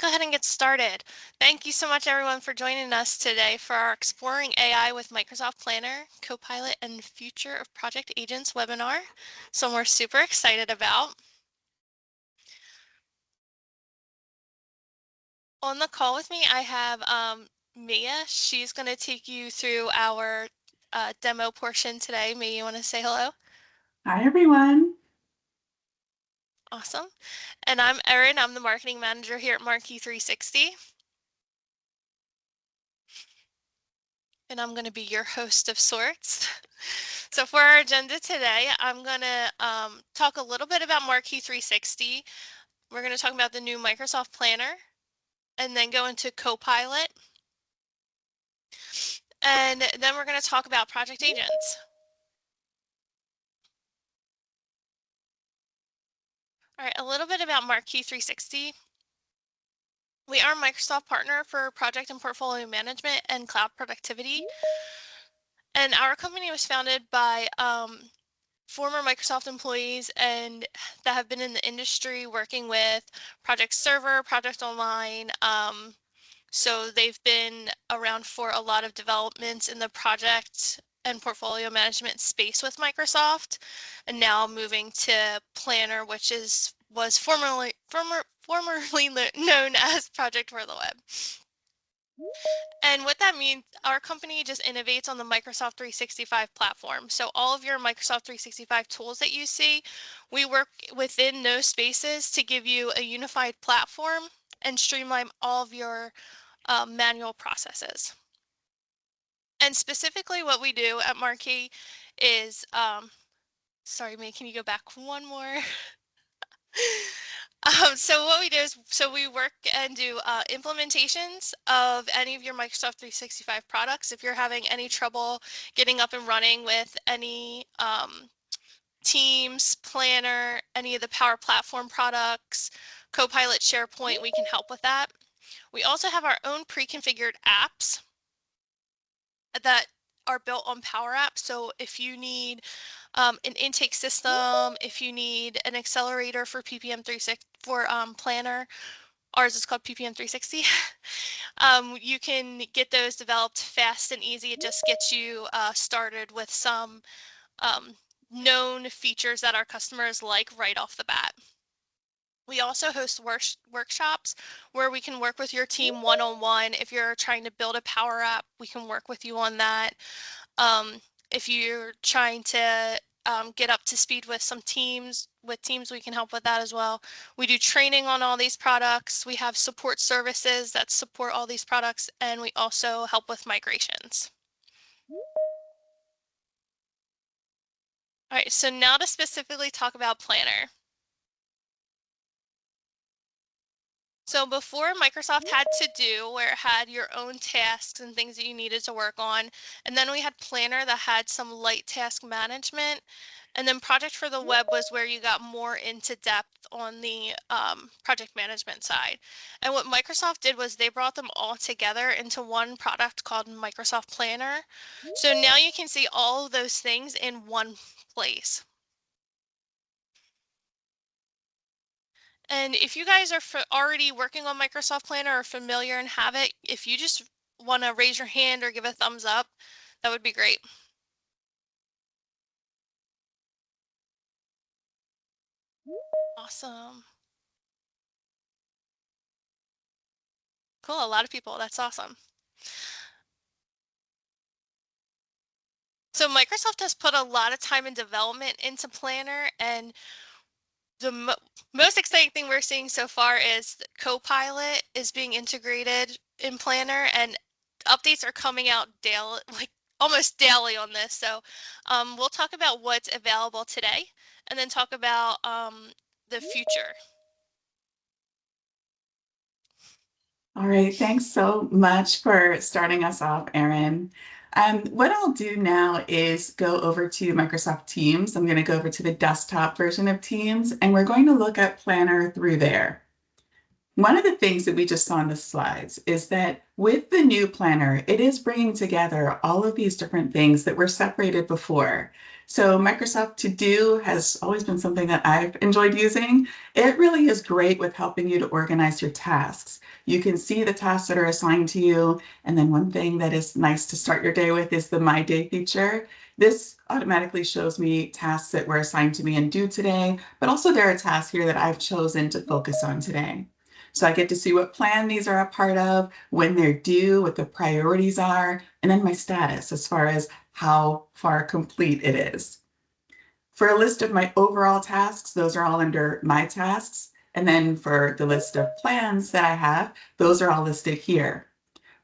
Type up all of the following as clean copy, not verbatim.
go ahead and get started. Thank you so much, everyone, for joining us today for our Exploring AI with Microsoft Planner, Copilot, and Future of Project Agents webinar. So we're super excited about. On the call with me, I have Mia. She's going to take you through our demo portion today. Mia, you want to say hello? Hi, everyone. Awesome. And I'm Erin. I'm the marketing manager here at Marquee 360. And I'm going to be your host of sorts. So for our agenda today, I'm going to talk a little bit about Marquee 360. We're going to talk about the new Microsoft Planner and then go into Copilot. And then we're going to talk about project agents. All right, a little bit about Marquee 360. We are a Microsoft partner for project and portfolio management and cloud productivity. And our company was founded by former Microsoft employees and that have been in the industry working with Project Server, Project Online. So they've been around for a lot of developments in the project and portfolio management space with Microsoft, and now moving to Planner, which was formerly known as Project for the Web. And what that means, our company just innovates on the Microsoft 365 platform. So all of your Microsoft 365 tools that you see, we work within those spaces to give you a unified platform and streamline all of your manual processes. And specifically what we do at Marquee is, sorry, May, can you go back one more? So what we do is, we work and do implementations of any of your Microsoft 365 products. If you're having any trouble getting up and running with any Teams, Planner, any of the Power Platform products, Copilot, SharePoint, we can help with that. We also have our own pre-configured apps that are built on Power Apps. So if you need an intake system, if you need an accelerator for PPM 360 for Planner, ours is called PPM 360. You can get those developed fast and easy. It just gets you started with some known features that our customers like right off the bat. We also host workshops where we can work with your team one-on-one. If you're trying to build a Power App, we can work with you on that. If you're trying to get up to speed with some teams, we can help with that as well. We do training on all these products. We have support services that support all these products, and we also help with migrations. All right, so now to specifically talk about Planner. So before, Microsoft had to do where it had your own tasks and things that you needed to work on. And then we had Planner that had some light task management. And then Project for the Web was where you got more into depth on the project management side. And what Microsoft did was they brought them all together into one product called Microsoft Planner. So now you can see all of those things in one place. And if you guys are already working on Microsoft Planner or familiar and have it, if you just want to raise your hand or give a thumbs up, that would be great. Awesome. Cool, a lot of people, that's awesome. So Microsoft has put a lot of time and development into Planner, and the most exciting thing we're seeing so far is that Copilot is being integrated in Planner, and updates are coming out daily, like almost daily on this. So we'll talk about what's available today and then talk about the future. All right, thanks so much for starting us off, Erin. What I'll do now is go over to Microsoft Teams. I'm going to go over to the desktop version of Teams, and we're going to look at Planner through there. One of the things that we just saw in the slides is that with the new Planner, it is bringing together all of these different things that were separated before. So Microsoft To Do has always been something that I've enjoyed using. It really is great with helping you to organize your tasks. You can see the tasks that are assigned to you. And then one thing that is nice to start your day with is the My Day feature. This automatically shows me tasks that were assigned to me and due today, but also there are tasks here that I've chosen to focus on today. So I get to see what plan these are a part of, when they're due, what the priorities are, and then my status as far as how far complete it is. For a list of my overall tasks, those are all under my tasks. And then for the list of plans that I have, those are all listed here.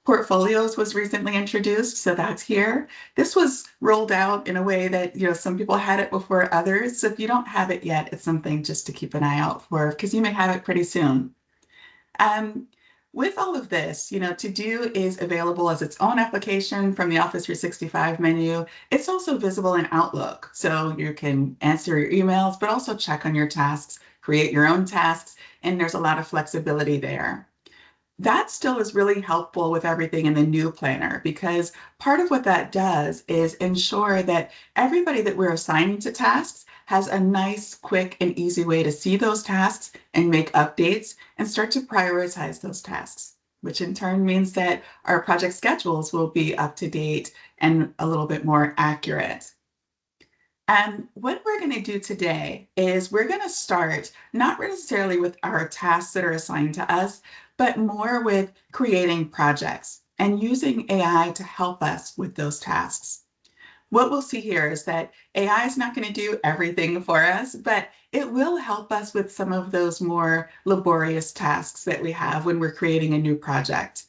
Portfolios was recently introduced, so that's here. This was rolled out in a way that, some people had it before others. So if you don't have it yet, it's something just to keep an eye out for because you may have it pretty soon. Um, with all of this, To Do is available as its own application from the Office 365 menu. It's also visible in Outlook, so you can answer your emails, but also check on your tasks, create your own tasks, and there's a lot of flexibility there. That still is really helpful with everything in the new planner because part of what that does is ensure that everybody that we're assigning to tasks has a nice, quick, and easy way to see those tasks and make updates and start to prioritize those tasks, which in turn means that our project schedules will be up to date and a little bit more accurate. And what we're going to do today is we're going to start not necessarily with our tasks that are assigned to us, but more with creating projects and using AI to help us with those tasks. What we'll see here is that AI is not going to do everything for us, but it will help us with some of those more laborious tasks that we have when we're creating a new project.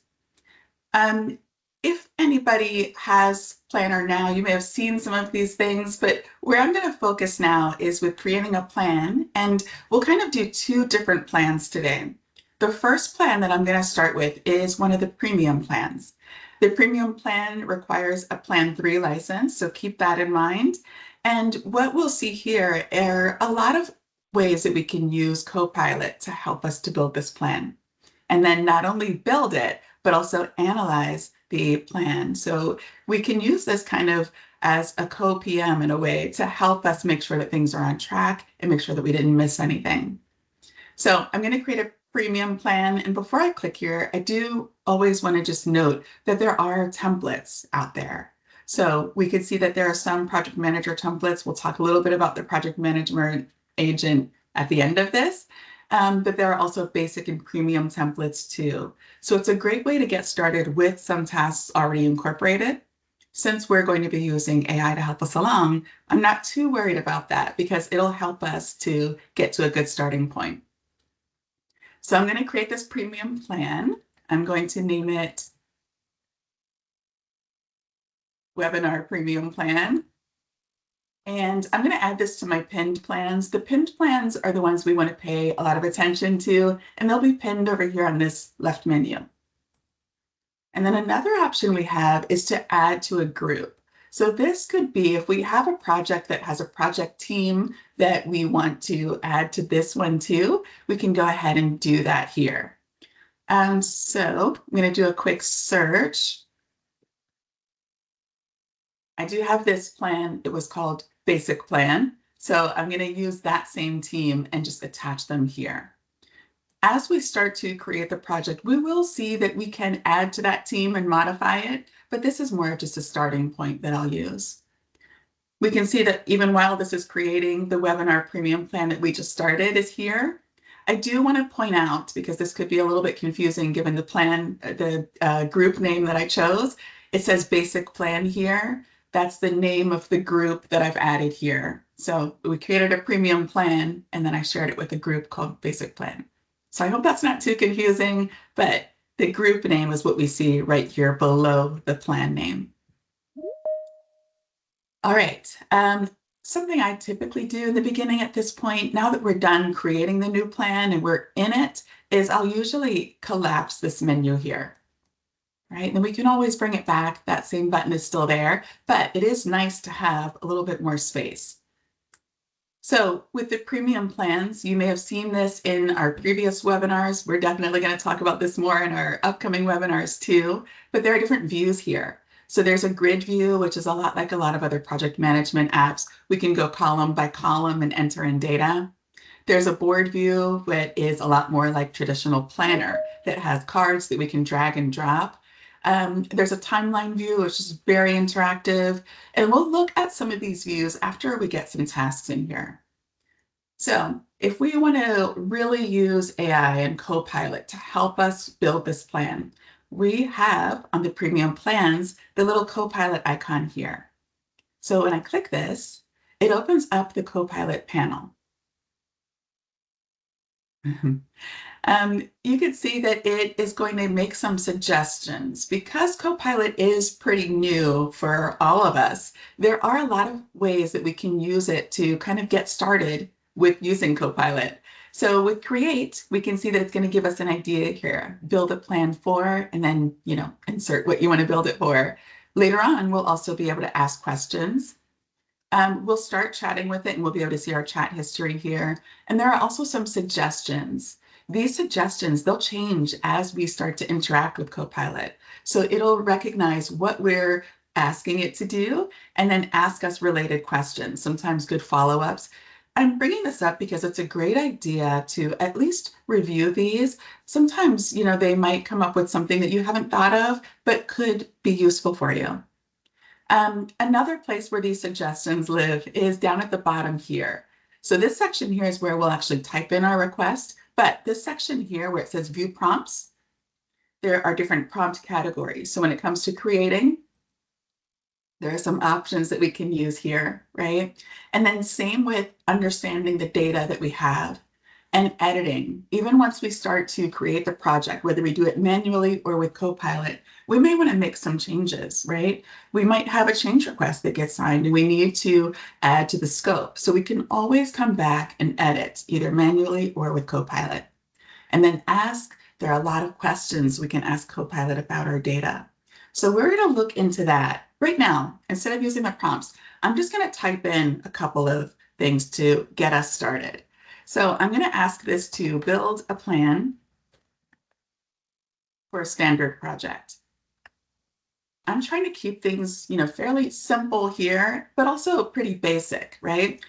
Um, if anybody has Planner now, you may have seen some of these things, but where I'm going to focus now is with creating a plan, and we'll kind of do two different plans today. The first plan that I'm going to start with is one of the premium plans. The premium plan requires a Plan 3 license, so keep that in mind. And what we'll see here are a lot of ways that we can use Copilot to help us to build this plan. And then not only build it, but also analyze the plan. So we can use this kind of as a co-PM in a way to help us make sure that things are on track and make sure that we didn't miss anything. So I'm going to create a premium plan. And before I click here, I do always want to just note that there are templates out there. So we could see that there are some project manager templates. We'll talk a little bit about the project management agent at the end of this. But there are also basic and premium templates too. So it's a great way to get started with some tasks already incorporated. Since we're going to be using AI to help us along, I'm not too worried about that because it'll help us to get to a good starting point. So I'm going to create this premium plan. I'm going to name it Webinar Premium Plan. And I'm going to add this to my pinned plans. The pinned plans are the ones we want to pay a lot of attention to, and they'll be pinned over here on this left menu. And then another option we have is to add to a group. So this could be if we have a project that has a project team that we want to add to this one too, we can go ahead and do that here. So I'm going to do a quick search. I do have this plan. It was called Basic Plan. So I'm going to use that same team and just attach them here. As we start to create the project, we will see that we can add to that team and modify it, but this is more just a starting point that I'll use. We can see that even while this is creating, the webinar premium plan that we just started is here. I do want to point out, because this could be a little bit confusing given the plan, the group name that I chose, it says basic plan here. That's the name of the group that I've added here. So we created a premium plan and then I shared it with a group called Basic Plan. So I hope that's not too confusing, but the group name is what we see right here below the plan name. All right. Something I typically do in the beginning at this point, now that we're done creating the new plan and we're in it, is I'll usually collapse this menu here. Right? And we can always bring it back. That same button is still there, but it is nice to have a little bit more space. So with the premium plans, you may have seen this in our previous webinars. We're definitely going to talk about this more in our upcoming webinars too, but there are different views here. So there's a grid view, which is a lot like a lot of other project management apps. We can go column by column and enter in data. There's a board view that is a lot more like traditional planner that has cards that we can drag and drop. There's a timeline view, which is very interactive. And we'll look at some of these views after we get some tasks in here. So if we want to really use AI and Copilot to help us build this plan, we have on the premium plans the little Copilot icon here. So when I click this, it opens up the Copilot panel. You can see that it is going to make some suggestions. Because Copilot is pretty new for all of us, there are a lot of ways that we can use it to kind of get started with using Copilot. So with Create, we can see that it's going to give us an idea here, build a plan for, and then, insert what you want to build it for. Later on, we'll also be able to ask questions. We'll start chatting with it and we'll be able to see our chat history here. And there are also some suggestions. These suggestions, they'll change as we start to interact with Copilot. So it'll recognize what we're asking it to do and then ask us related questions, sometimes good follow-ups. I'm bringing this up because it's a great idea to at least review these. Sometimes, they might come up with something that you haven't thought of, but could be useful for you. Another place where these suggestions live is down at the bottom here. So this section here is where we'll actually type in our request, but this section here where it says view prompts, there are different prompt categories. So when it comes to creating, there are some options that we can use here, right? And then same with understanding the data that we have and editing. Even once we start to create the project, whether we do it manually or with Copilot, we may want to make some changes, right? We might have a change request that gets signed and we need to add to the scope. So we can always come back and edit either manually or with Copilot. And then there are a lot of questions we can ask Copilot about our data. So we're going to look into that right now. Instead of using the prompts, I'm just going to type in a couple of things to get us started. So I'm going to ask this to build a plan for a standard project. I'm trying to keep things, fairly simple here, but also pretty basic, right?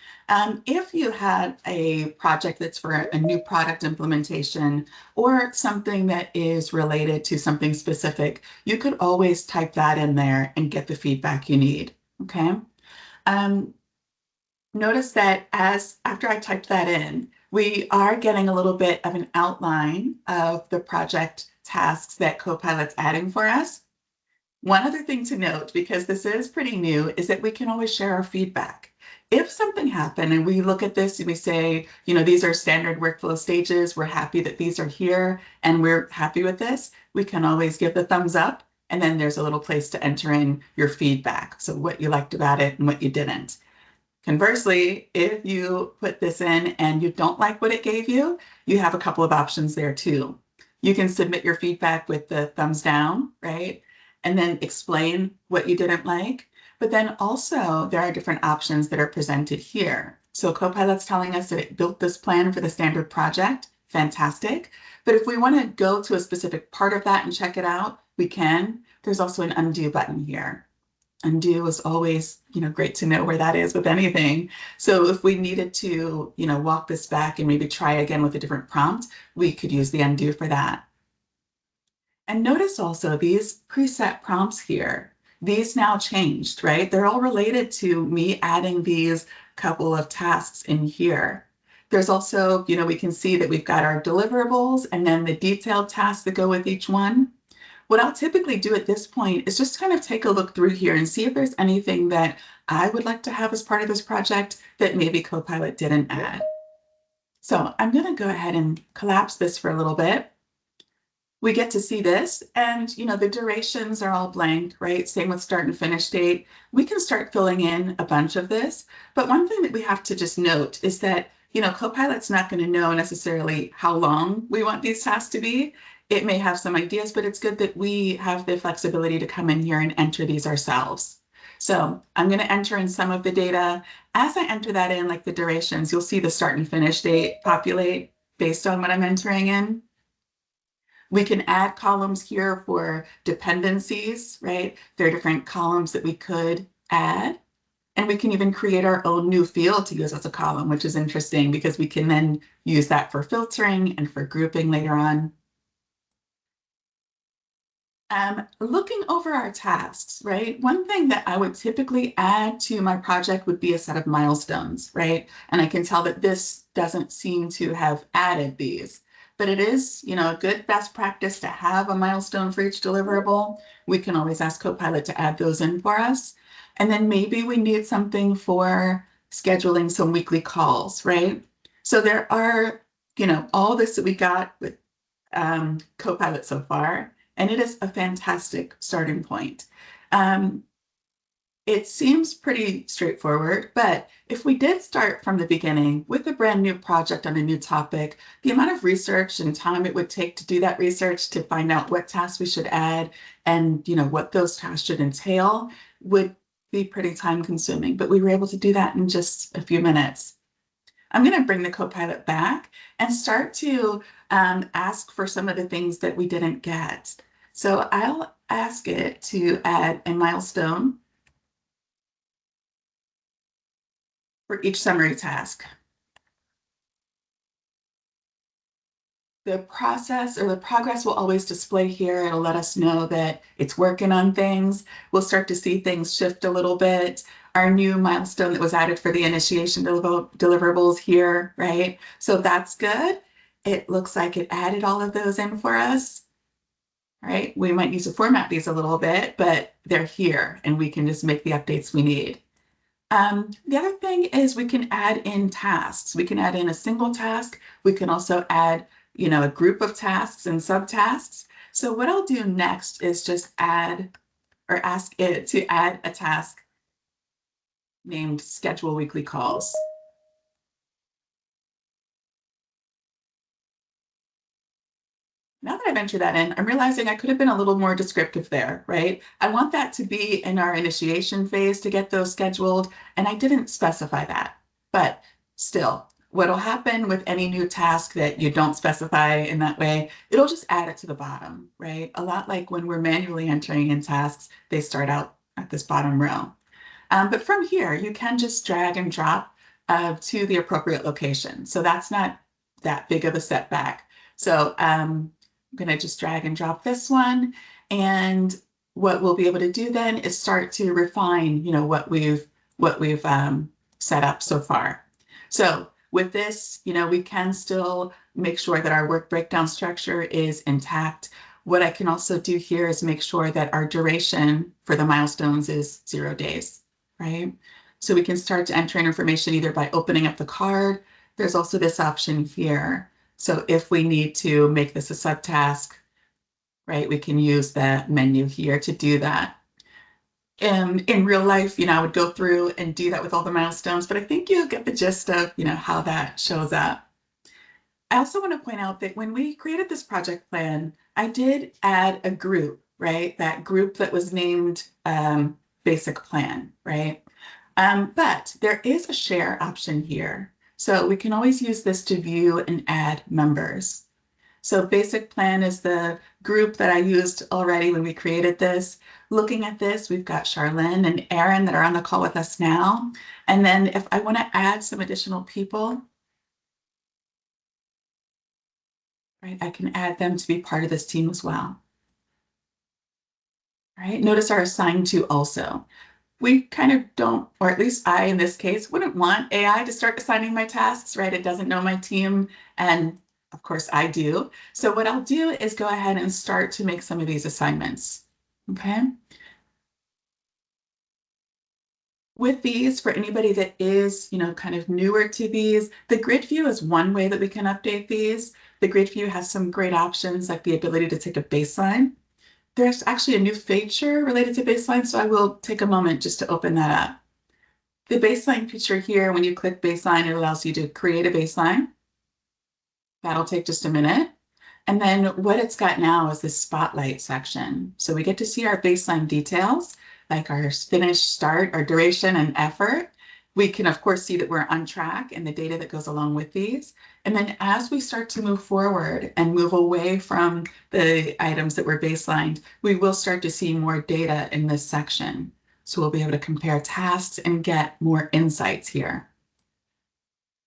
If you had a project that's for a new product implementation or something that is related to something specific, you could always type that in there and get the feedback you need, okay? Notice that after I typed that in, we are getting a little bit of an outline of the project tasks that Copilot's adding for us. One other thing to note, because this is pretty new, is that we can always share our feedback. If something happened and we look at this and we say, these are standard workflow stages, we're happy that these are here and we're happy with this, we can always give the thumbs up. And then there's a little place to enter in your feedback. So what you liked about it and what you didn't. Conversely, if you put this in and you don't like what it gave you, you have a couple of options there too. You can submit your feedback with the thumbs down, right? And then explain what you didn't like. But then also there are different options that are presented here. So Copilot's telling us that it built this plan for the standard project. Fantastic. But if we want to go to a specific part of that and check it out, we can. There's also an undo button here. Undo is always, great to know where that is with anything. So if we needed to, walk this back and maybe try again with a different prompt, we could use the undo for that. And notice also these preset prompts here, these now changed, right? They're all related to me adding these couple of tasks in here. There's also, we can see that we've got our deliverables and then the detailed tasks that go with each one. What I'll typically do at this point is just kind of take a look through here and see if there's anything that I would like to have as part of this project that maybe Copilot didn't add. So I'm going to go ahead and collapse this for a little bit. We get to see this and, the durations are all blank, right? Same with start and finish date. We can start filling in a bunch of this. But one thing that we have to just note is that, Copilot's not going to know necessarily how long we want these tasks to be. It may have some ideas, but it's good that we have the flexibility to come in here and enter these ourselves. So I'm going to enter in some of the data. As I enter that in, like the durations, you'll see the start and finish date populate based on what I'm entering in. We can add columns here for dependencies, right? There are different columns that we could add. And we can even create our own new field to use as a column, which is interesting because we can then use that for filtering and for grouping later on. Looking over our tasks, right? One thing that I would typically add to my project would be a set of milestones, right? And I can tell that this doesn't seem to have added these, but it is, a good best practice to have a milestone for each deliverable. We can always ask Copilot to add those in for us. And then maybe we need something for scheduling some weekly calls, right? So there are, all this that we got with Copilot so far, and it is a fantastic starting point. Um, it seems pretty straightforward, but if we did start from the beginning with a brand new project on a new topic, the amount of research and time it would take to do that research to find out what tasks we should add and what those tasks should entail would be pretty time consuming. But we were able to do that in just a few minutes. I'm going to bring the Copilot back and start to ask for some of the things that we didn't get. So I'll ask it to add a milestone for each summary task. The process or the progress will always display here. It'll let us know that it's working on things. We'll start to see things shift a little bit. Our new milestone that was added for the initiation deliverables here, right? So that's good. It looks like it added all of those in for us, right? We might need to format these a little bit, but they're here and we can just make the updates we need. The other thing is we can add in tasks. We can add in a single task. We can also add, a group of tasks and subtasks. So what I'll do next is just add or ask it to add a task named schedule weekly calls. Now that I've entered that in, I'm realizing I could have been a little more descriptive there, right? I want that to be in our initiation phase to get those scheduled, and I didn't specify that. But still, what'll happen with any new task that you don't specify in that way, it'll just add it to the bottom, right? A lot like when we're manually entering in tasks, they start out at this bottom row. But from here, you can just drag and drop to the appropriate location. So that's not that big of a setback. So I'm going to just drag and drop this one. And what we'll be able to do then is start to refine, what we've set up so far. So with this, we can still make sure that our work breakdown structure is intact. What I can also do here is make sure that our duration for the milestones is 0 days, right? So we can start to enter in information either by opening up the card. There's also this option here. So if we need to make this a subtask, right, we can use the menu here to do that. In real life, I would go through and do that with all the milestones, but I think you'll get the gist of, how that shows up. I also want to point out that when we created this project plan, I did add a group, right? That group that was named basic plan, right? But there is a share option here. So we can always use this to view and add members. So basic plan is the group that I used already when we created this. Looking at this, we've got Charlene and Aaron that are on the call with us now. And then if I want to add some additional people, right, I can add them to be part of this team as well. All right, notice our assigned to also. We kind of don't, or at least I, in this case, wouldn't want AI to start assigning my tasks, right? It doesn't know my team. And of course I do. So what I'll do is go ahead and start to make some of these assignments, okay? With these, for anybody that is, kind of newer to these, the grid view is one way that we can update these. The grid view has some great options like the ability to take a baseline. There's actually a new feature related to baseline, so I will take a moment just to open that up. The baseline feature here, when you click baseline, it allows you to create a baseline. That'll take just a minute. And then what it's got now is this spotlight section. So we get to see our baseline details, like our finish, start, our duration, and effort. we can, of course, see that we're on track and the data that goes along with these. And then as we start to move forward and move away from the items that were baselined, we will start to see more data in this section. So we'll be able to compare tasks and get more insights here.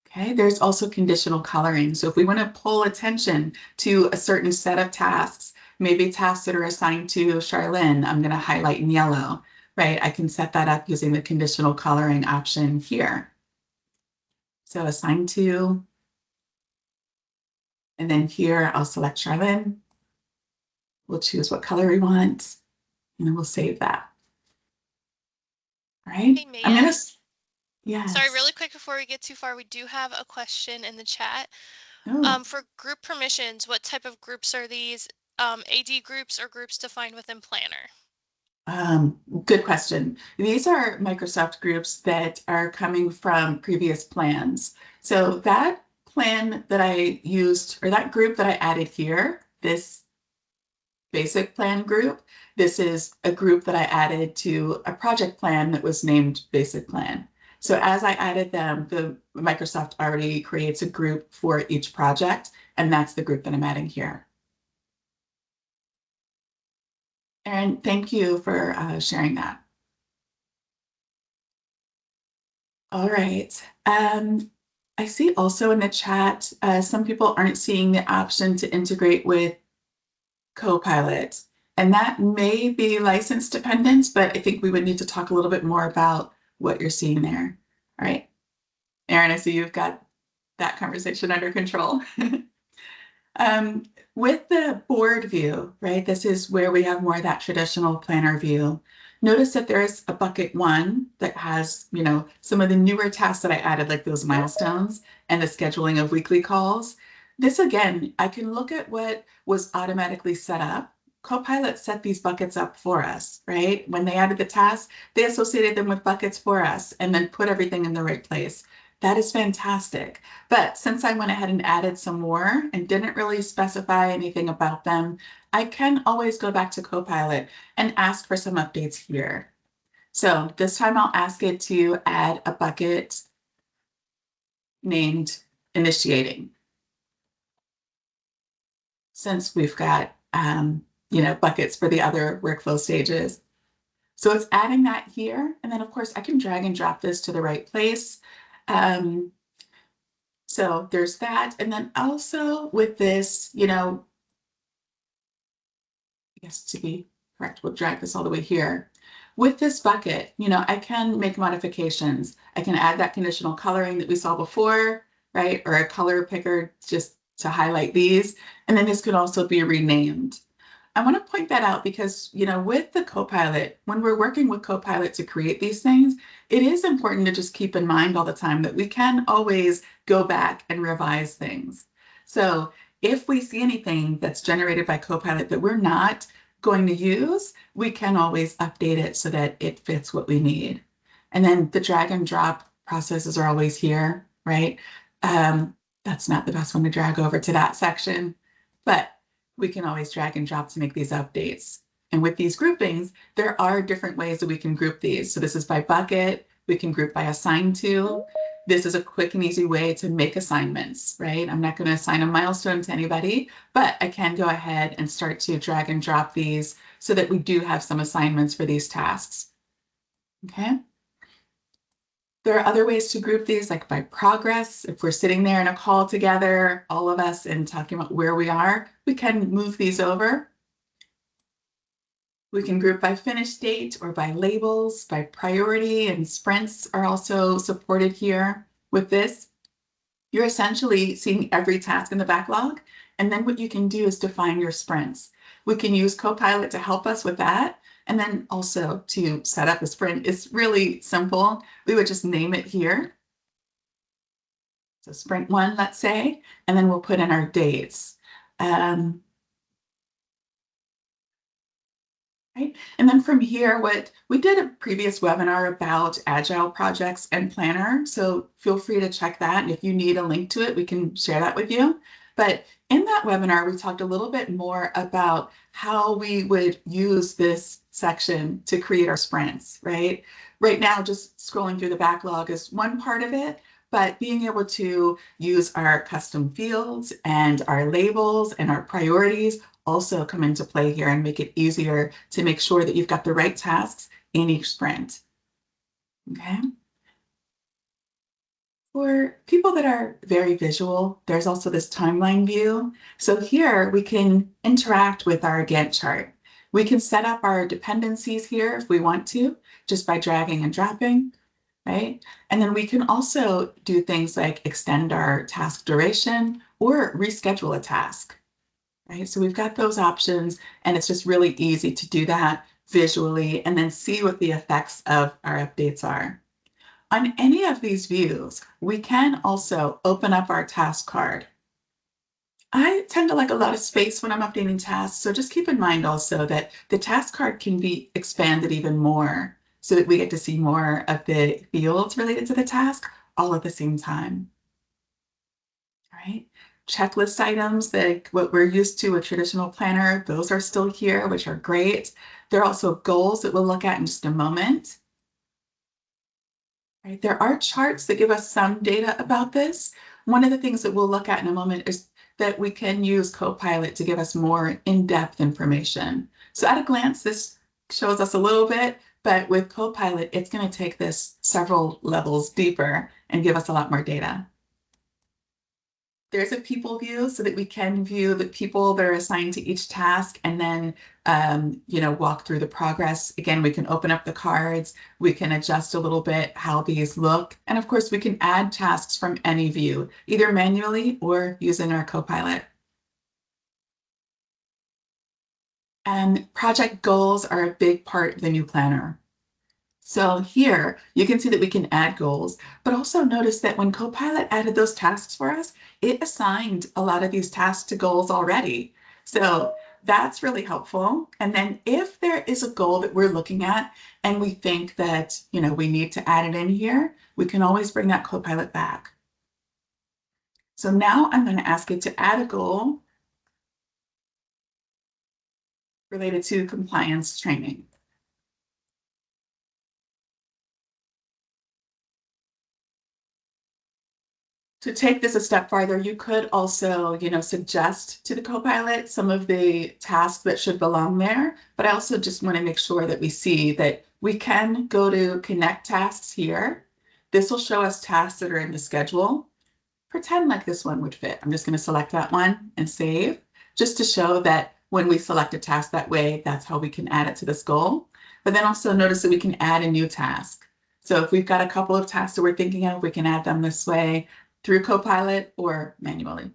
Okay, there's also conditional coloring. So if we want to pull attention to a certain set of tasks, maybe tasks that are assigned to Charlene, I'm going to highlight in yellow, right? I can set that up using the conditional coloring option here. So assigned to, and then here I'll select Charlene. We'll choose what color we want, and then we'll save that. All right, Hey, I'm Maya. going to, Sorry, yes. really quick before we get too far, we do have a question in the chat. Oh, For group permissions, what type of groups are these? AD groups or groups defined within Planner? good question. These are Microsoft groups that are coming from previous plans. So that plan that I used, or that group that I added here, this basic plan group, this is a group that I added to a project plan that was named basic plan. So as I added them, the Microsoft already creates a group for each project, and that's the group that I'm adding here. Erin, thank you for sharing that. All right. I see also in the chat, some people aren't seeing the option to integrate with Copilot, and that may be license dependent, but I think we would need to talk a little bit more about what you're seeing there. All right. Erin, I see you've got that conversation under control. Um, with the board view, right, this is where we have more of that traditional planner view. Notice that there's a bucket one that has, some of the newer tasks that I added, like those milestones and the scheduling of weekly calls. This again, I can look at what was automatically set up. Copilot set these buckets up for us, right? When they added the tasks, they associated them with buckets for us and then put everything in the right place. That is fantastic. But since I went ahead and added some more and didn't really specify anything about them, I can always go back to Copilot and ask for some updates here. So this time I'll ask it to add a bucket named initiating. Since we've got, buckets for the other workflow stages. So it's adding that here. And then of course I can drag and drop this to the right place. So there's that. And then also with this, I guess to be correct, we'll drag this all the way here. With this bucket, I can make modifications. I can add that conditional coloring that we saw before, right? Or a color picker just to highlight these. And then this could also be renamed. I want to point that out because, with the Copilot, when we're working with Copilot to create these things, it is important to just keep in mind all the time that we can always go back and revise things. So if we see anything that's generated by Copilot that we're not going to use, we can always update it so that it fits what we need. And then the drag and drop processes are always here, right? That's not the best one to drag over to that section, but we can always drag and drop to make these updates. And with these groupings, there are different ways that we can group these. So this is by bucket, we can group by assigned to. This is a quick and easy way to make assignments, right? I'm not going to assign a milestone to anybody, but I can go ahead and start to drag and drop these so that we do have some assignments for these tasks. Okay. There are other ways to group these, like by progress. If we're sitting there in a call together, all of us, and talking about where we are, we can move these over. We can group by finish date or by labels, by priority, and sprints are also supported here. With this, you're essentially seeing every task in the backlog. And then what you can do is define your sprints. We can use Copilot to help us with that. And then also to set up a sprint is really simple. We would just name it here. So sprint one, let's say, and then we'll put in our dates. Right. And then from here, what we did a previous webinar about agile projects and planner. So feel free to check that. And if you need a link to it, we can share that with you. But in that webinar, we talked a little bit more about how we would use this section to create our sprints, right? Right now, just scrolling through the backlog is one part of it, but being able to use our custom fields and our labels and our priorities also come into play here and make it easier to make sure that you've got the right tasks in each sprint. Okay. For people that are very visual, there's also this timeline view. So here we can interact with our Gantt chart. We can set up our dependencies here if we want to, just by dragging and dropping, right? And then we can also do things like extend our task duration or reschedule a task, right? So we've got those options, and it's just really easy to do that visually and then see what the effects of our updates are. On any of these views, we can also open up our task card. I tend to like a lot of space when I'm updating tasks, so just keep in mind also that the task card can be expanded even more so that we get to see more of the fields related to the task all at the same time. All right. Checklist items, like what we're used to, a traditional planner, those are still here, which are great. There are also goals that we'll look at in just a moment. Right? There are charts that give us some data about this. One of the things that we'll look at in a moment is that we can use Copilot to give us more in-depth information. So at a glance, this shows us a little bit, but with Copilot, it's going to take this several levels deeper and give us a lot more data. There's a people view so that we can view the people that are assigned to each task and then walk through the progress. Again, we can open up the cards, we can adjust a little bit how these look, and of course we can add tasks from any view, either manually or using our Copilot. And project goals are a big part of the new planner. So here you can see that we can add goals, but also notice that when Copilot added those tasks for us, it assigned a lot of these tasks to goals already. So that's really helpful. And then if there is a goal that we're looking at and we think that, we need to add it in here, we can always bring that Copilot back. So now I'm going to ask it to add a goal related to compliance training. To take this a step farther, you could also, suggest to the Copilot some of the tasks that should belong there. But I also just want to make sure that we see that we can go to connect tasks here. This will show us tasks that are in the schedule. Pretend like this one would fit. I'm just going to select that one and save, just to show that when we select a task that way, that's how we can add it to this goal. But then also notice that we can add a new task. So if we've got a couple of tasks that we're thinking of, we can add them this way through Copilot or manually.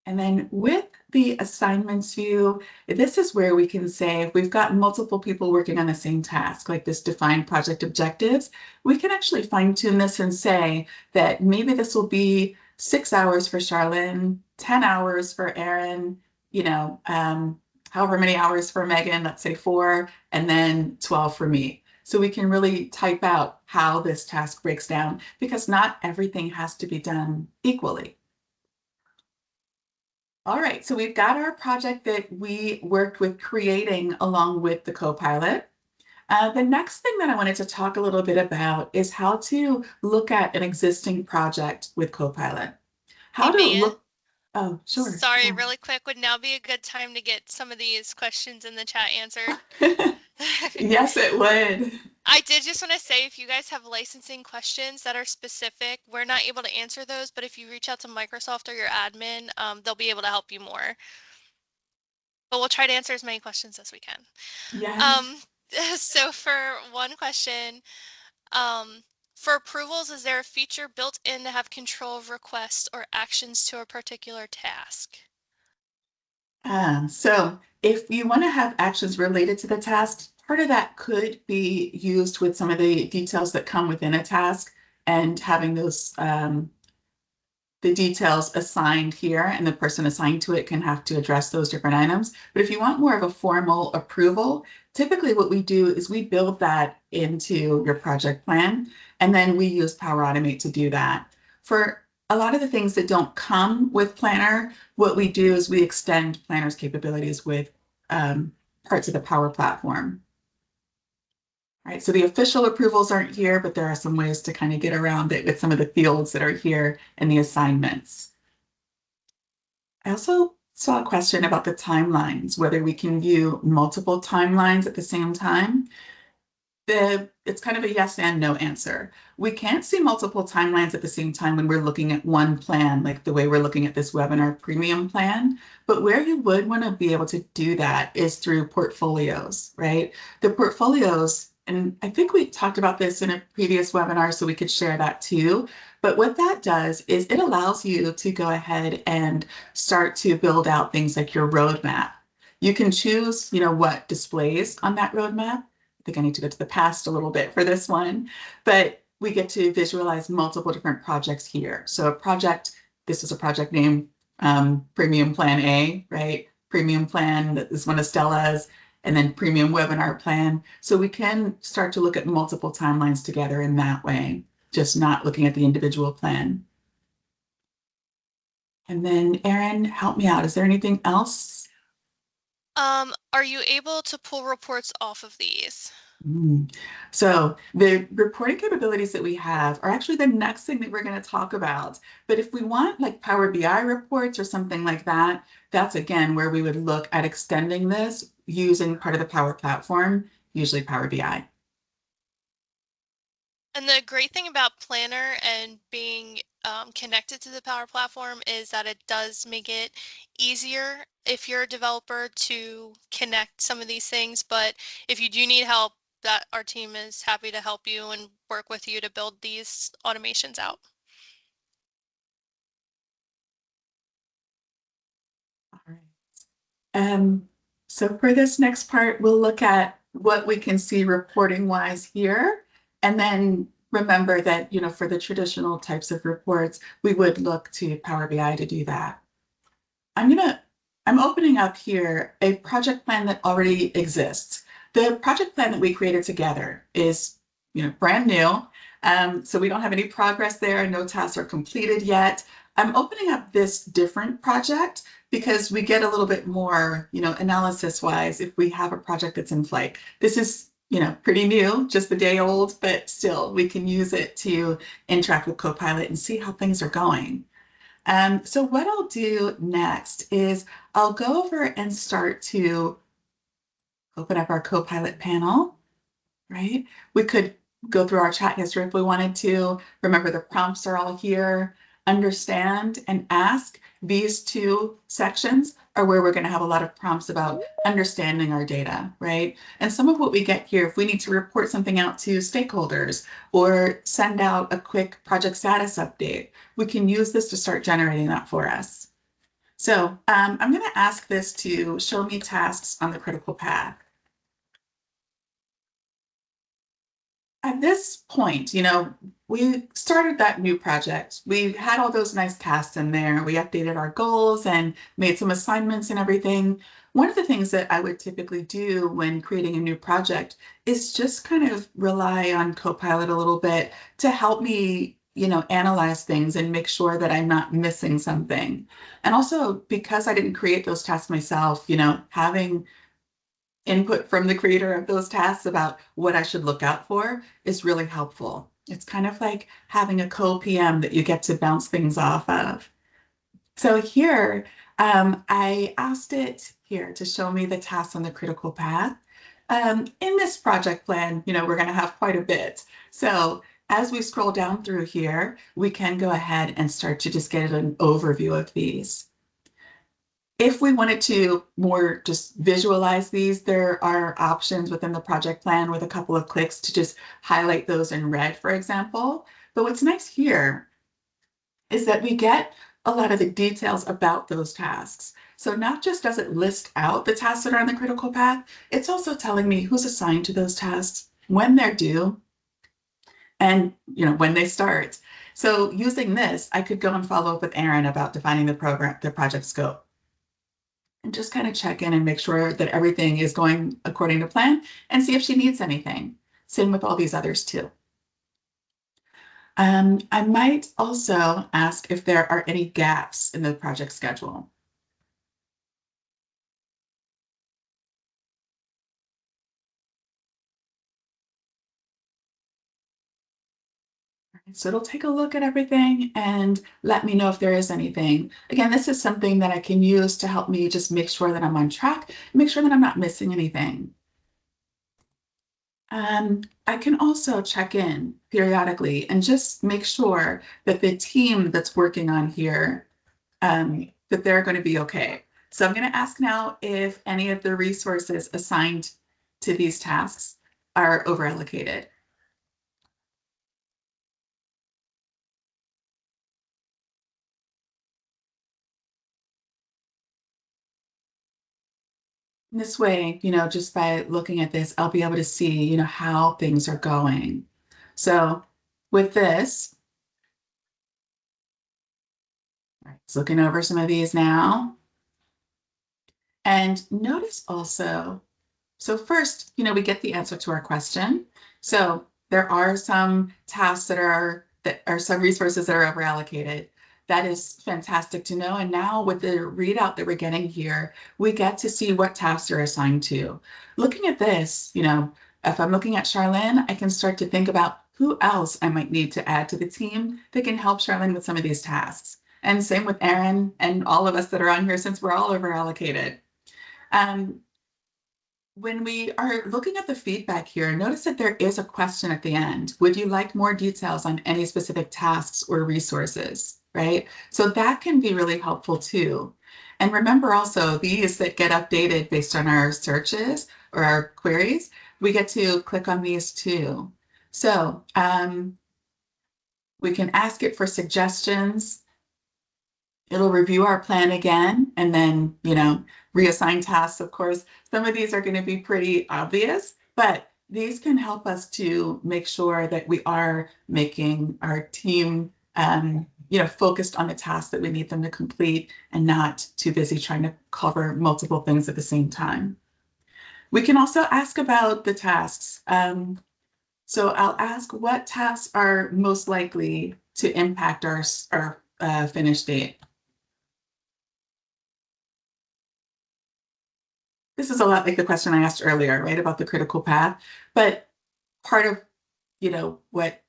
And then with the assignments view, this is where we can say if we've got multiple people working on the same task, like this defined project objectives, we can actually fine tune this and say that maybe this will be 6 hours for Charlene, 10 hours for Erin, however many hours for Megan, let's say 4, and then 12 for me. So we can really type out how this task breaks down because not everything has to be done equally. All right, so we've got our project that we worked with creating along with the Copilot. The next thing that I wanted to talk a little bit about is how to look at an existing project with Copilot. Hey, How to Maya. look, oh, sure. Sorry, Yeah. really quick. Would now be a good time to get some of these questions in the chat answered? Yes, it would. I did just want to say if you guys have licensing questions that are specific, we're not able to answer those, but if you reach out to Microsoft or your admin, they'll be able to help you more. But we'll try to answer as many questions as we can. Yes. Um, so for one question, for approvals, is there a feature built in to have control of requests or actions to a particular task? So if you want to have actions related to the task, part of that could be used with some of the details that come within a task and having those the details assigned here and the person assigned to it can have to address those different items. But if you want more of a formal approval, typically what we do is we build that into your project plan and then we use Power Automate to do that. For a lot of the things that don't come with Planner, what we do is we extend Planner's capabilities with um, parts of the Power Platform. Right, so the official approvals aren't here, but there are some ways to kind of get around it with some of the fields that are here in the assignments. I also saw a question about the timelines, whether we can view multiple timelines at the same time. It's kind of a yes and no answer. We can't see multiple timelines at the same time when we're looking at one plan, like the way we're looking at this webinar premium plan. But where you would want to be able to do that is through portfolios, right? The portfolios, and I think we talked about this in a previous webinar, so we could share that too. But what that does is it allows you to go ahead and start to build out things like your roadmap. You can choose, what displays on that roadmap. I think I need to go to the past a little bit for this one, but we get to visualize multiple different projects here. So this is a project name, Premium Plan A, right? Premium Plan, that is one of Stella's, and then Premium Webinar Plan. So we can start to look at multiple timelines together in that way, just not looking at the individual plan. And then Erin, help me out. Is there anything else? Are you able to pull reports off of these? So the reporting capabilities that we have are actually the next thing that we're going to talk about. But if we want like Power BI reports or something like that, that's again where we would look at extending this using part of the Power Platform, usually Power BI. And the great thing about Planner and being connected to the Power Platform is that it does make it easier if you're a developer to connect some of these things. But if you do need help, that our team is happy to help you and work with you to build these automations out. All right. So for this next part, we'll look at what we can see reporting wise here. And then remember that, for the traditional types of reports, we would look to Power BI to do that. I'm gonna, I'm opening up here a project plan that already exists. The project plan that we created together is, brand new. So we don't have any progress there. No tasks are completed yet. I'm opening up this different project because we get a little bit more, analysis wise if we have a project that's in flight. This is, pretty new, just the day old, but still we can use it to interact with Copilot and see how things are going. So what I'll do next is I'll go over and start to open up our Copilot panel, right? We could go through our chat history if we wanted to. Remember, the prompts are all here. Understand and ask. These two sections are where we're going to have a lot of prompts about understanding our data, right? And some of what we get here, if we need to report something out to stakeholders or send out a quick project status update, we can use this to start generating that for us. So I'm going to ask this to show me tasks on the critical path. At this point, we started that new project. We had all those nice tasks in there. We updated our goals and made some assignments and everything. One of the things that I would typically do when creating a new project is just kind of rely on Copilot a little bit to help me, analyze things and make sure that I'm not missing something. And also because I didn't create those tasks myself, having input from the creator of those tasks about what I should look out for is really helpful. It's kind of like having a co-PM that you get to bounce things off of. So here, I asked it here to show me the tasks on the critical path. In this project plan, we're going to have quite a bit. So as we scroll down through here, we can go ahead and start to just get an overview of these. If we wanted to more just visualize these, there are options within the project plan with a couple of clicks to just highlight those in red, for example. But what's nice here is that we get a lot of the details about those tasks. So not just does it list out the tasks that are on the critical path, it's also telling me who's assigned to those tasks, when they're due, and when they start. So using this, I could go and follow up with Erin about defining the project scope, and just kind of check in and make sure that everything is going according to plan and see if she needs anything. Same with all these others too. I might also ask if there are any gaps in the project schedule. So it'll take a look at everything and let me know if there is anything. Again, this is something that I can use to help me just make sure that I'm on track, make sure that I'm not missing anything. I can also check in periodically and just make sure that the team that's working on here, that they're going to be okay. So I'm going to ask now if any of the resources assigned to these tasks are overallocated. This way, just by looking at this, I'll be able to see, how things are going. So with this, right, just looking over some of these now, and notice also, so first, we get the answer to our question. So there are some tasks that are some resources that are overallocated. That is fantastic to know. And now with the readout that we're getting here, we get to see what tasks are assigned to. Looking at this, if I'm looking at Charlene, I can start to think about who else I might need to add to the team that can help Charlene with some of these tasks. And same with Aaron and all of us that are on here since we're all overallocated. Um, when we are looking at the feedback here, notice that there is a question at the end. Would you like more details on any specific tasks or resources, right? So that can be really helpful too. And remember also these that get updated based on our searches or our queries, we get to click on these too. So we can ask it for suggestions. It'll review our plan again and then, reassign tasks. Of course, some of these are going to be pretty obvious, but these can help us to make sure that we are making our team, focused on the tasks that we need them to complete and not too busy trying to cover multiple things at the same time. We can also ask about the tasks. So I'll ask what tasks are most likely to impact our finish date. This is a lot like the question I asked earlier, right, about the critical path. But part of, what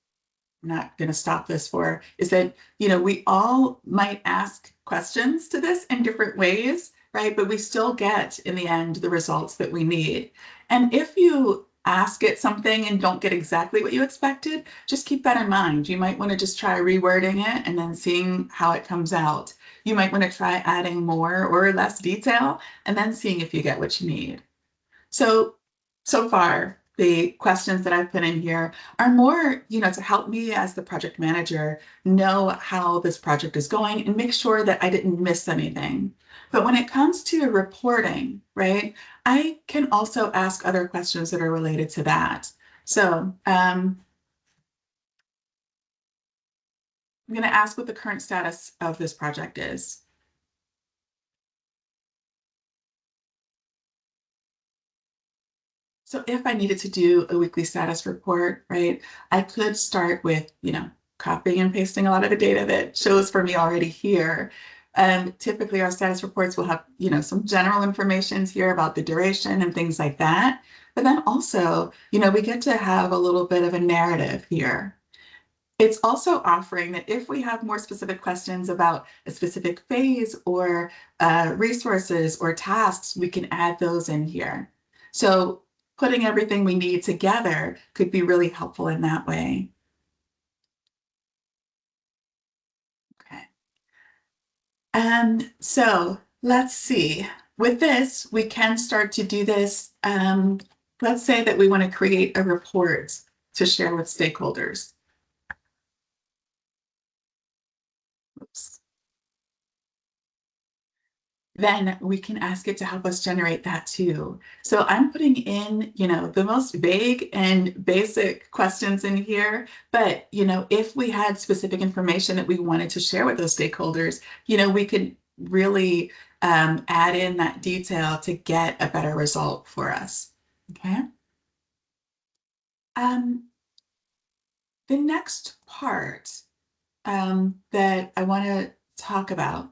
I'm not going to stop this for is that, we all might ask questions to this in different ways, right? But we still get in the end the results that we need. And if you ask it something and don't get exactly what you expected, just keep that in mind. You might want to just try rewording it and then seeing how it comes out. You might want to try adding more or less detail and then seeing if you get what you need. So far, the questions that I've put in here are more, to help me as the project manager know how this project is going and make sure that I didn't miss anything. But when it comes to reporting, right, I can also ask other questions that are related to that. So I'm going to ask what the current status of this project is. So if I needed to do a weekly status report, right, I could start with, copying and pasting a lot of the data that shows for me already here. Typically our status reports will have, some general information here about the duration and things like that. But then also, we get to have a little bit of a narrative here. It's also offering that if we have more specific questions about a specific phase or resources or tasks, we can add those in here. So putting everything we need together could be really helpful in that way. Okay. So let's see. With this, we can start to do this. Let's say that we want to create a report to share with stakeholders. Oops. Then we can ask it to help us generate that too. So I'm putting in, the most vague and basic questions in here. But, if we had specific information that we wanted to share with those stakeholders, we could really add in that detail to get a better result for us. Okay. Um, The next part that I want to talk about,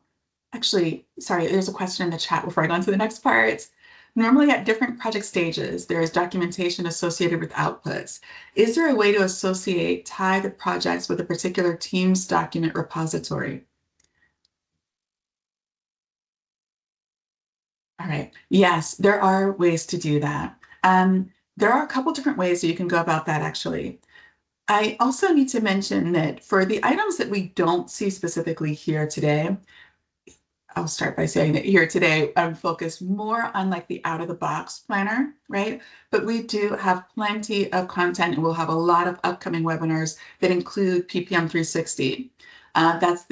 actually, sorry, there's a question in the chat before I go on to the next part. Normally at different project stages, there is documentation associated with outputs. Is there a way to tie the projects with a particular team's document repository? All right. Yes, there are ways to do that. There are a couple different ways that you can go about that, actually. I also need to mention that for the items that we don't see specifically here today, I'll start by saying that here today, I'm focused more on like the out of the box planner, right? But we do have plenty of content and we'll have a lot of upcoming webinars that include PPM 360. That's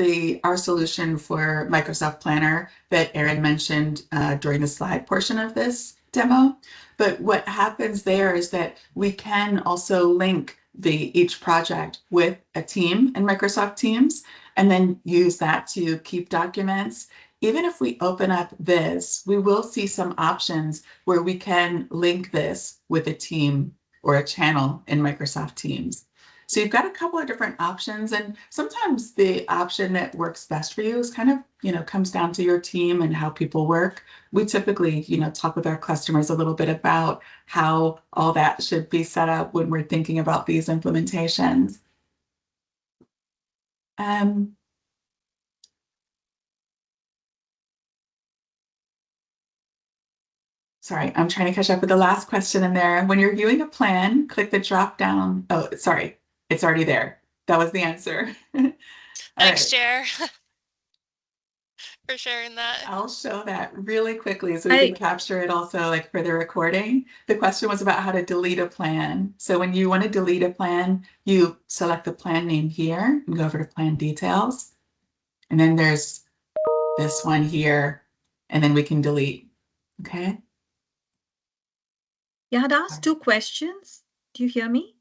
our solution for Microsoft Planner that Erin mentioned during the slide portion of this demo. But what happens there is that we can also link each project with a team in Microsoft Teams and then use that to keep documents. Even if we open up this, we will see some options where we can link this with a team or a channel in Microsoft Teams. So you've got a couple of different options, and sometimes the option that works best for you is kind of, comes down to your team and how people work. We typically, talk with our customers a little bit about how all that should be set up when we're thinking about these implementations. Sorry, I'm trying to catch up with the last question in there. When you're viewing a plan, click the drop down. Oh, sorry, it's already there. That was the answer. All Thanks, right, Jer, for sharing that. I'll show that really quickly so we can I capture it also like for the recording. The question was about how to delete a plan. So when you want to delete a plan, you select the plan name here and go over to plan details. And then there's this one here, and then we can delete. Okay. had asked two questions. Do you hear me?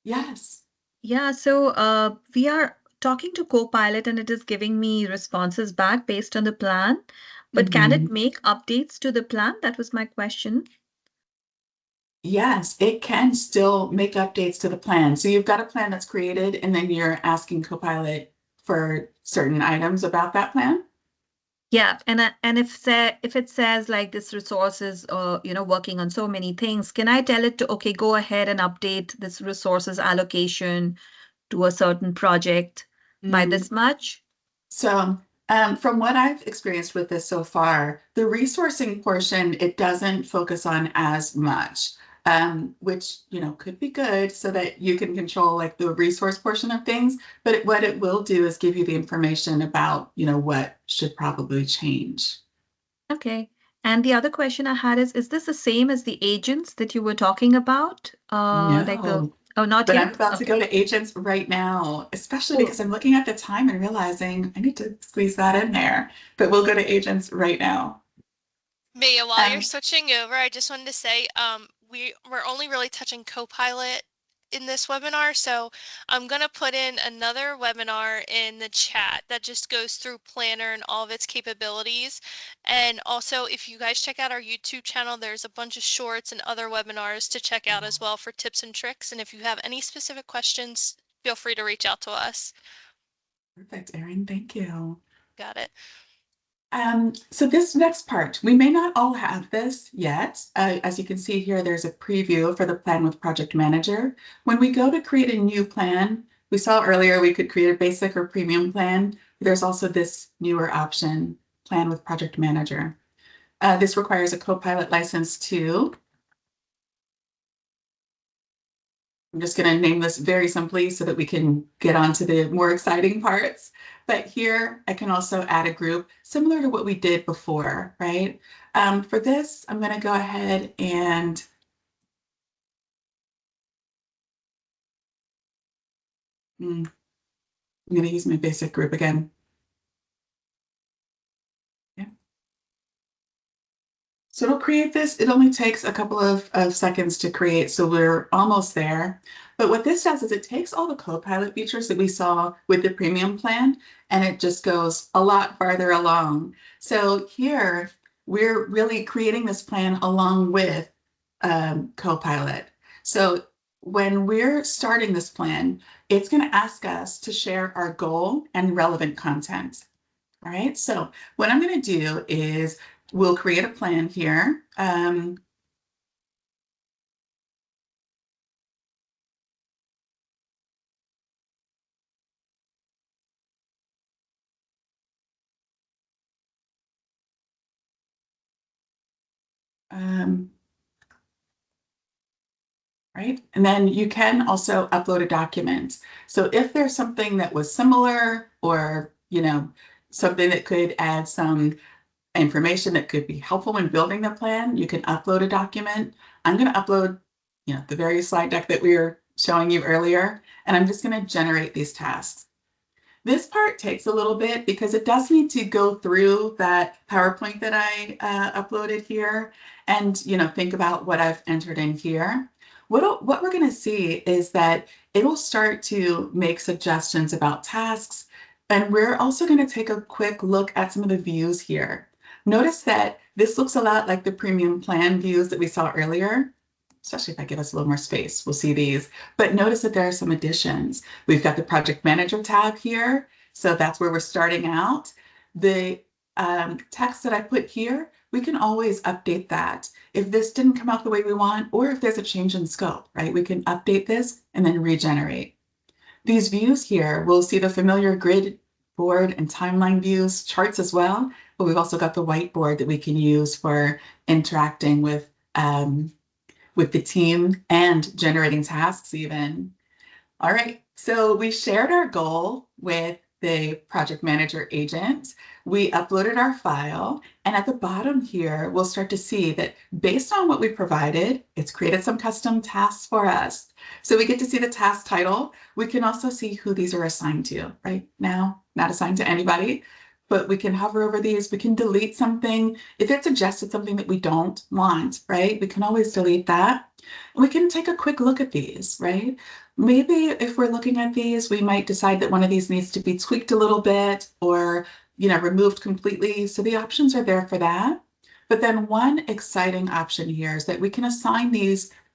Yes. Yeah, so we are talking to Copilot and it is giving me responses back based on the plan. But can it Mhm. make updates to the plan? That was my question. Yes, it can still make updates to the plan. So you've got a plan that's created, and then you're asking Copilot for certain items about that plan. Yeah, and if it says like this resource is working on so many things, can I tell it to okay, go ahead and update this resources allocation to a certain project by this much? So, from what I've experienced with this so far, the resourcing portion, it doesn't focus on as much, which, could be good so that you can control like the resource portion of things. But what it will do is give you the information about, what should probably change. Okay. And the other question I had is this the same as the agents that you were talking about? No, Oh, not but I'm yet? about to go Okay. to agents right now, especially Cool. because I'm looking at the time and realizing I need to squeeze that in there. But we'll go to agents right now. Maya, while you're Um, switching over, I just wanted to say, we're only really touching Copilot in this webinar, so I'm gonna put in another webinar in the chat that just goes through Planner and all of its capabilities. And also, if you guys check out our YouTube channel, there's a bunch of shorts and other webinars to check out as well for tips and tricks. And if you have any specific questions, feel free to reach out to us. Perfect, Erin. Thank you. Got it. So this next part, we may not all have this yet. As you can see here, there's a preview for the Plan with Project Manager. When we go to create a new plan, we saw earlier we could create a basic or premium plan. There's also this newer option, Plan with Project Manager. This requires a Copilot license too. I'm just going to name this very simply so that we can get on to the more exciting parts. But here I can also add a group similar to what we did before, right? For this, I'm going to go ahead and I'm going to use my basic group again. Yeah. So it'll create this. It only takes a couple of seconds to create, so we're almost there. But what this does is it takes all the Copilot features that we saw with the premium plan, and it just goes a lot farther along. So here, we're really creating this plan along with Copilot. So when we're starting this plan, it's going to ask us to share our goal and relevant content. All right, so what I'm going to do is we'll create a plan here. Right? And then you can also upload a document. So if there's something that was similar or, something that could add some information that could be helpful in building the plan, you can upload a document. I'm going to upload, the very slide deck that we were showing you earlier, and I'm just going to generate these tasks. This part takes a little bit because it does need to go through that PowerPoint that I uploaded here and, think about what I've entered in here. What we're going to see is that it'll start to make suggestions about tasks. And we're also going to take a quick look at some of the views here. Notice that this looks a lot like the premium plan views that we saw earlier. Especially if I give us a little more space, we'll see these. But notice that there are some additions. We've got the project manager tab here. So that's where we're starting out. The text that I put here, we can always update that. If this didn't come out the way we want, or if there's a change in scope, right? We can update this and then regenerate. These views here, we'll see the familiar grid, board, and timeline views, charts as well. But we've also got the whiteboard that we can use for interacting with the team and generating tasks even. All right, so we shared our goal with the project manager agent. We uploaded our file, and at the bottom here, we'll start to see that based on what we provided, it's created some custom tasks for us. So we get to see the task title. We can also see who these are assigned to. Right now, not assigned to anybody, but we can hover over these. We can delete something. If it suggested something that we don't want, right, we can always delete that. We can take a quick look at these, right? Maybe if we're looking at these, we might decide that one of these needs to be tweaked a little bit or, removed completely. So the options are there for that. But then one exciting option here is that we can assign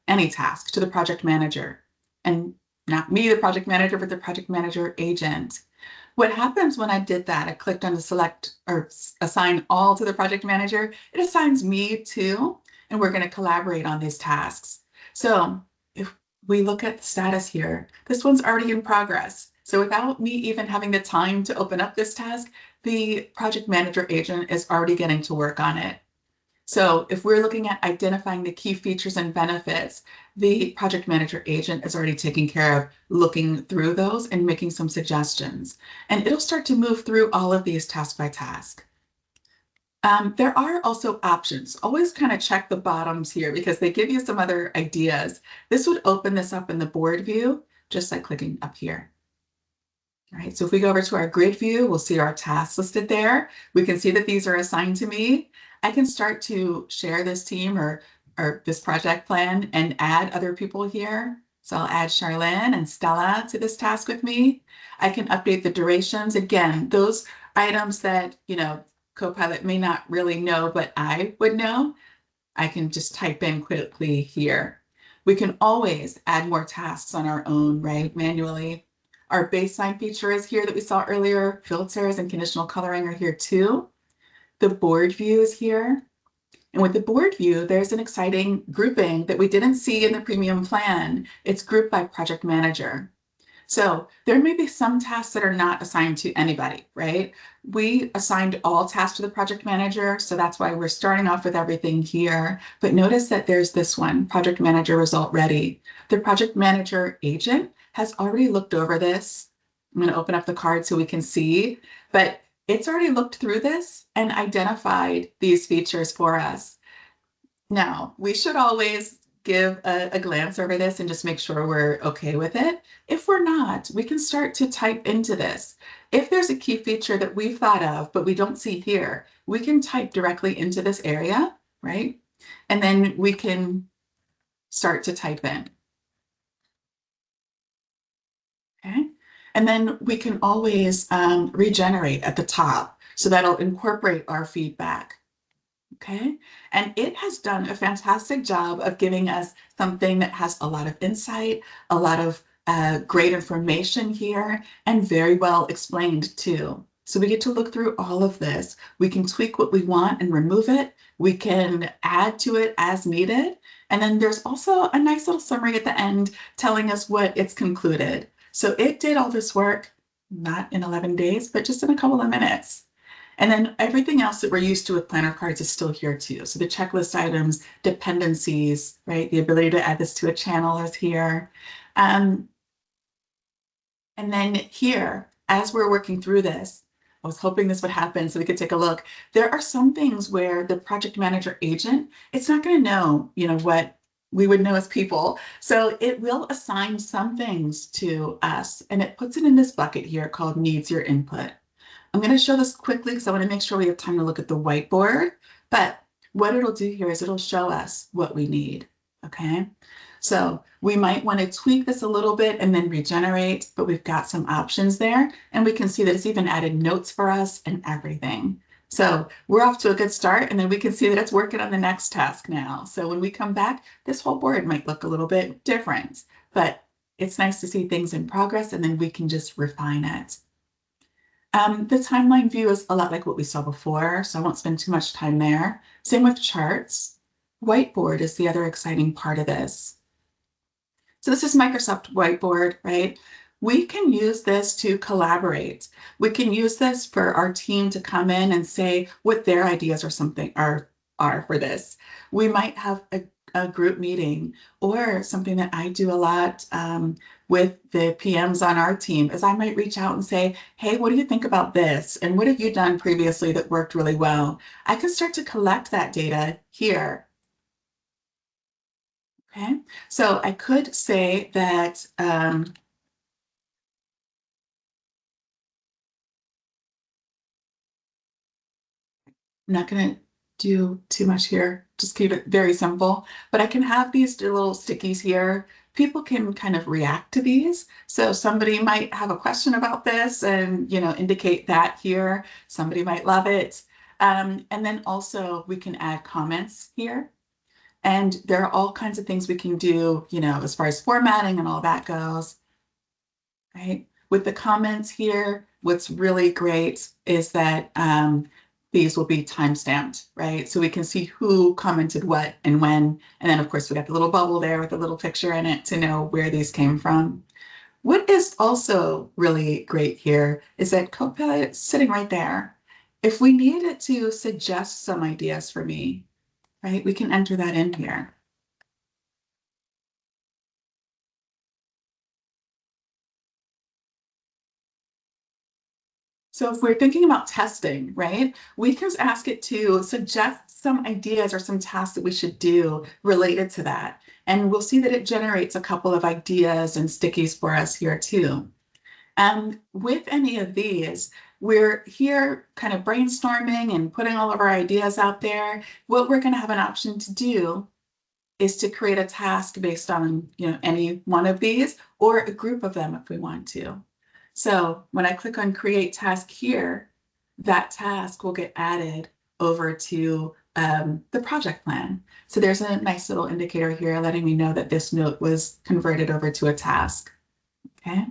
any task to the project manager, and not me, the project manager, but the project manager agent. What happens when I did that, I clicked on the select or assign all to the project manager, it assigns me too, and we're going to collaborate on these tasks. So if we look at the status here, this one's already in progress. So without me even having the time to open up this task, the project manager agent is already getting to work on it. So if we're looking at identifying the key features and benefits, the project manager agent is already taking care of looking through those and making some suggestions. And it'll start to move through all of these task by task. There are also options. Always kind of check the bottoms here because they give you some other ideas. This would open this up in the board view, just like clicking up here. All right, so if we go over to our grid view, we'll see our tasks listed there. We can see that these are assigned to me. I can start to share this team or this project plan and add other people here. So I'll add Charlene and Stella to this task with me. I can update the durations. Again, those items that, Copilot may not really know, but I would know. I can just type in quickly here. We can always add more tasks on our own, right, manually. Our baseline feature is here that we saw earlier. Filters and conditional coloring are here too. The board view is here. And with the board view, there's an exciting grouping that we didn't see in the premium plan. It's grouped by project manager. So there may be some tasks that are not assigned to anybody, right? We assigned all tasks to the project manager, so that's why we're starting off with everything here. But notice that there's this one, project manager result ready. The project manager agent has already looked over this. I'm going to open up the card so we can see, but it's already looked through this and identified these features for us. Now, we should always give a glance over this and just make sure we're okay with it. If we're not, we can start to type into this. If there's a key feature that we've thought of, but we don't see here, we can type directly into this area, right? And then we can start to type in. Okay. And then we can always regenerate at the top. So that'll incorporate our feedback. Okay, and it has done a fantastic job of giving us something that has a lot of insight, a lot of great information here, and very well explained too. So we get to look through all of this. We can tweak what we want and remove it. We can add to it as needed. And then there's also a nice little summary at the end telling us what it's concluded. So it did all this work, not in 11 days, but just in a couple of minutes. And then everything else that we're used to with planner cards is still here too. So the checklist items, dependencies, right? The ability to add this to a channel is here. And then here, as we're working through this, I was hoping this would happen so we could take a look. There are some things where the project manager agent, it's not going to know, what we would know as people. So it will assign some things to us, and it puts it in this bucket here called needs your input. I'm going to show this quickly because I want to make sure we have time to look at the whiteboard. But what it'll do here is it'll show us what we need. Okay. So we might want to tweak this a little bit and then regenerate, but we've got some options there. And we can see that it's even added notes for us and everything. So we're off to a good start, and then we can see that it's working on the next task now. So when we come back, this whole board might look a little bit different, but it's nice to see things in progress, and then we can just refine it. The timeline view is a lot like what we saw before, so I won't spend too much time there. Same with charts. Whiteboard is the other exciting part of this. So this is Microsoft Whiteboard, right? We can use this to collaborate. We can use this for our team to come in and say what their ideas or something are for this. We might have a group meeting, or something that I do a lot with the PMs on our team is I might reach out and say, hey, what do you think about this? And what have you done previously that worked really well? I can start to collect that data here. Okay, so I could say that I'm not going to do too much here, just keep it very simple, but I can have these little stickies here. People can kind of react to these. So somebody might have a question about this and, indicate that here. Somebody might love it. And then also we can add comments here. And there are all kinds of things we can do, as far as formatting and all that goes, right? With the comments here, what's really great is that these will be time-stamped, right? So we can see who commented what and when. And then, of course, we got the little bubble there with a little picture in it to know where these came from. What is also really great here is that Copilot is sitting right there. If we needed to suggest some ideas for me, right, we can enter that in here. So if we're thinking about testing, right, we can ask it to suggest some ideas or some tasks that we should do related to that. And we'll see that it generates a couple of ideas and stickies for us here too. And with any of these, we're here kind of brainstorming and putting all of our ideas out there. What we're going to have an option to do is to create a task based on, any one of these, or a group of them if we want to. So when I click on create task here, that task will get added over to the project plan. So there's a nice little indicator here letting me know that this note was converted over to a task. Okay.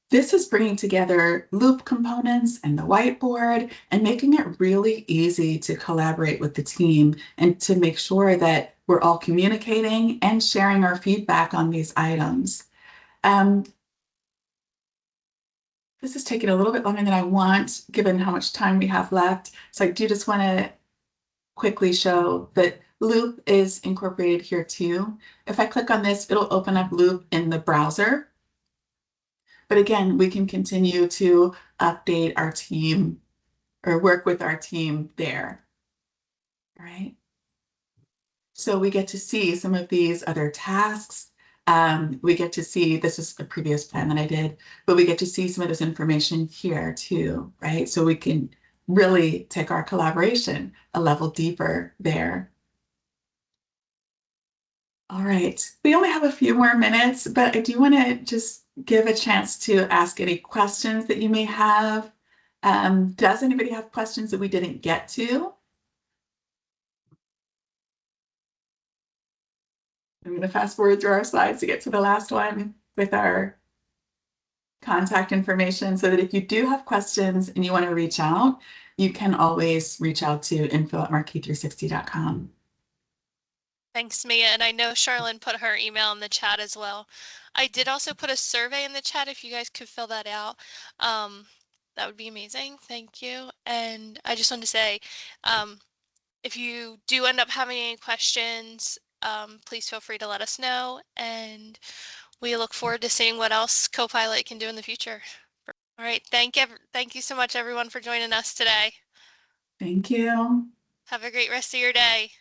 This is bringing together loop components and the whiteboard and making it really easy to collaborate with the team and to make sure that we're all communicating and sharing our feedback on these items. This is taking a little bit longer than I want, given how much time we have left. So I do just want to quickly show that Loop is incorporated here too. If I click on this, it'll open up Loop in the browser. But again, we can continue to update our team or work with our team there. All right. So we get to see some of these other tasks. We get to see, this is a previous plan that I did, but we get to see some of this information here too, right? So we can really take our collaboration a level deeper there. All right, we only have a few more minutes, but I do want to just give a chance to ask any questions that you may have. Does anybody have questions that we didn't get to? I'm going to fast forward through our slides to get to the last one. with our contact information so that if you do have questions and you want to reach out, you can always reach out to info@marquee360.com. Thanks, Mia. And I know Charlene put her email in the chat as well. I did also put a survey in the chat if you guys could fill that out. That would be amazing. Thank you. And I just wanted to say, if you do end up having any questions, please feel free to let us know. And we look forward to seeing what else Copilot can do in the future. All right. Thank you so much, everyone, for joining us today. Thank you. Have a great rest of your day.